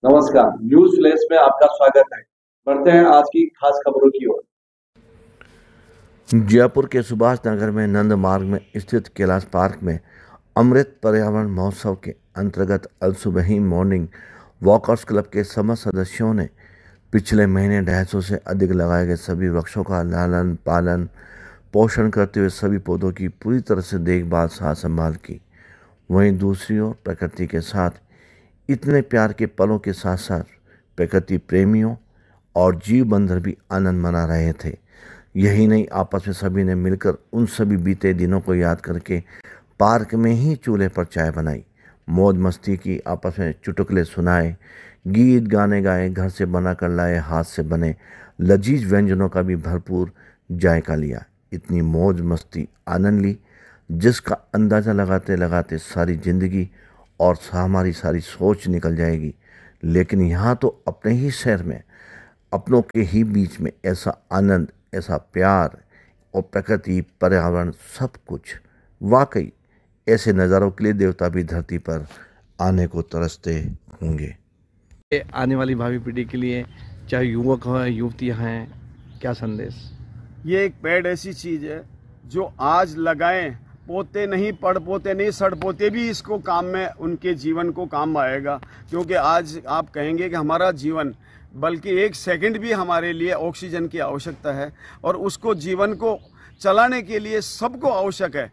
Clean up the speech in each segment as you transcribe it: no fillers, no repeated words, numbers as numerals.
नमस्कार, news flash में आपका स्वागत है। बढ़ते हैं आज की खास खबरों की ओर। जयपुर के सुभाष नगर में नंद मार्ग में स्थित कैलाश पार्क में अमृत पर्यावरण महोत्सव के अंतर्गत अल सुबह ही मॉर्निंग वॉकर्स क्लब के समस्त सदस्यों ने पिछले महीने 250 से अधिक लगाए गए सभी वृक्षों का लालन पालन पोषण करते हुए सभी पौधों की पूरी तरह से देखभाल साथ संभाल की। वहीं दूसरी ओर प्रकृति के साथ इतने प्यार के पलों के साथ साथ प्रकृति प्रेमियों और जीव बंधर भी आनंद मना रहे थे। यही नहीं, आपस में सभी ने मिलकर उन सभी बीते दिनों को याद करके पार्क में ही चूल्हे पर चाय बनाई, मौज मस्ती की, आपस में चुटकुले सुनाए, गीत गाने गाए, घर से बना कर लाए हाथ से बने लजीज व्यंजनों का भी भरपूर जायका लिया। इतनी मौज मस्ती आनंद ली जिसका अंदाज़ा लगाते लगाते सारी जिंदगी और हमारी सारी सोच निकल जाएगी। लेकिन यहाँ तो अपने ही शहर में अपनों के ही बीच में ऐसा आनंद, ऐसा प्यार और प्रकृति पर्यावरण सब कुछ, वाकई ऐसे नज़ारों के लिए देवता भी धरती पर आने को तरसते होंगे। आने वाली भावी पीढ़ी के लिए, चाहे युवक हों युवतियाँ हैं, क्या संदेश? ये एक पेड़ ऐसी चीज़ है जो आज लगाएं, पोते नहीं, पड़ पोते नहीं, सड़ पोते भी इसको काम में, उनके जीवन को काम आएगा। क्योंकि आज आप कहेंगे कि हमारा जीवन, बल्कि एक सेकंड भी हमारे लिए ऑक्सीजन की आवश्यकता है और उसको जीवन को चलाने के लिए सबको आवश्यक है।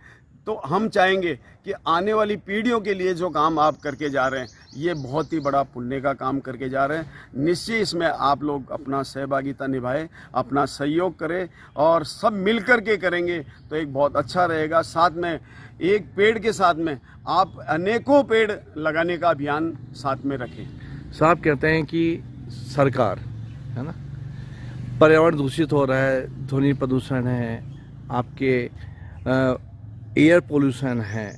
तो हम चाहेंगे कि आने वाली पीढ़ियों के लिए जो काम आप करके जा रहे हैं, ये बहुत ही बड़ा पुण्य का काम करके जा रहे हैं। निश्चय इसमें आप लोग अपना सहभागिता निभाएं, अपना सहयोग करें और सब मिलकर के करेंगे तो एक बहुत अच्छा रहेगा। साथ में एक पेड़ के साथ में आप अनेकों पेड़ लगाने का अभियान साथ में रखें। साहब कहते हैं कि सरकार, है ना, पर्यावरण दूषित हो रहा है, ध्वनि प्रदूषण है, आपके एयर पोल्यूशन है,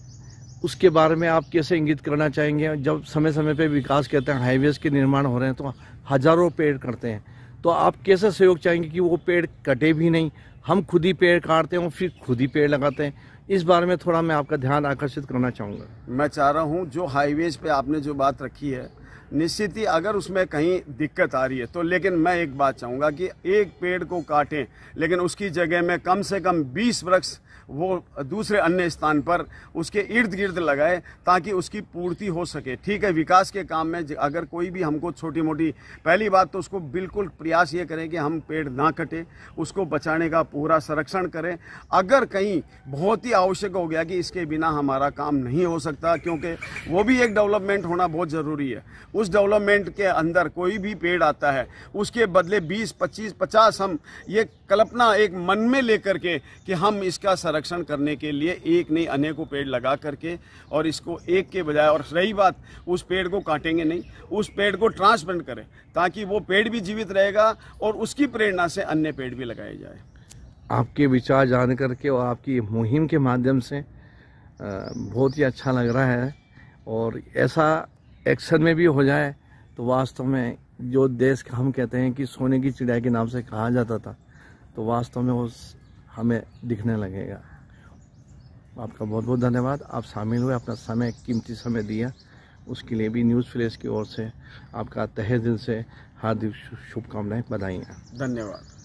उसके बारे में आप कैसे इंगित करना चाहेंगे? जब समय समय पे विकास कहते हैं, हाईवेज के निर्माण हो रहे हैं तो हजारों पेड़ कटते हैं, तो आप कैसे सहयोग चाहेंगे कि वो पेड़ कटे भी नहीं? हम खुद ही पेड़ काटते हैं और फिर खुद ही पेड़ लगाते हैं। इस बारे में थोड़ा मैं आपका ध्यान आकर्षित करना चाहूँगा। मैं चाह रहा हूँ जो हाईवेज पे आपने जो बात रखी है, निश्चित ही अगर उसमें कहीं दिक्कत आ रही है तो, लेकिन मैं एक बात चाहूँगा कि एक पेड़ को काटें लेकिन उसकी जगह में कम से कम 20 वृक्ष वो दूसरे अन्य स्थान पर उसके इर्द गिर्द लगाए ताकि उसकी पूर्ति हो सके। ठीक है, विकास के काम में अगर कोई भी हमको छोटी मोटी, पहली बात तो उसको बिल्कुल प्रयास ये करें कि हम पेड़ ना कटें, उसको बचाने का पूरा संरक्षण करें। अगर कहीं बहुत ही आवश्यक हो गया कि इसके बिना हमारा काम नहीं हो सकता, क्योंकि वो भी एक डेवलपमेंट होना बहुत ज़रूरी है, उस डेवलपमेंट के अंदर कोई भी पेड़ आता है उसके बदले 20, 25, 50 हम ये कल्पना एक मन में लेकर के कि हम इसका संरक्षण करने के लिए एक नहीं अनेकों पेड़ लगा करके, और इसको एक के बजाय, और रही बात उस पेड़ को काटेंगे नहीं, उस पेड़ को ट्रांसप्लांट करें ताकि वो पेड़ भी जीवित रहेगा और उसकी प्रेरणा से अन्य पेड़ भी लगाए जाए। आपके विचार जान करके और आपकी मुहिम के माध्यम से बहुत ही अच्छा लग रहा है, और ऐसा एक्शन में भी हो जाए तो वास्तव में जो देश का हम कहते हैं कि सोने की चिड़िया के नाम से कहा जाता था, तो वास्तव में वो हमें दिखने लगेगा। आपका बहुत बहुत धन्यवाद, आप शामिल हुए, अपना समय, कीमती समय दिया, उसके लिए भी न्यूज़ फ्लैश की ओर से आपका तहे दिल से हार्दिक शुभकामनाएं, बधाई। धन्यवाद।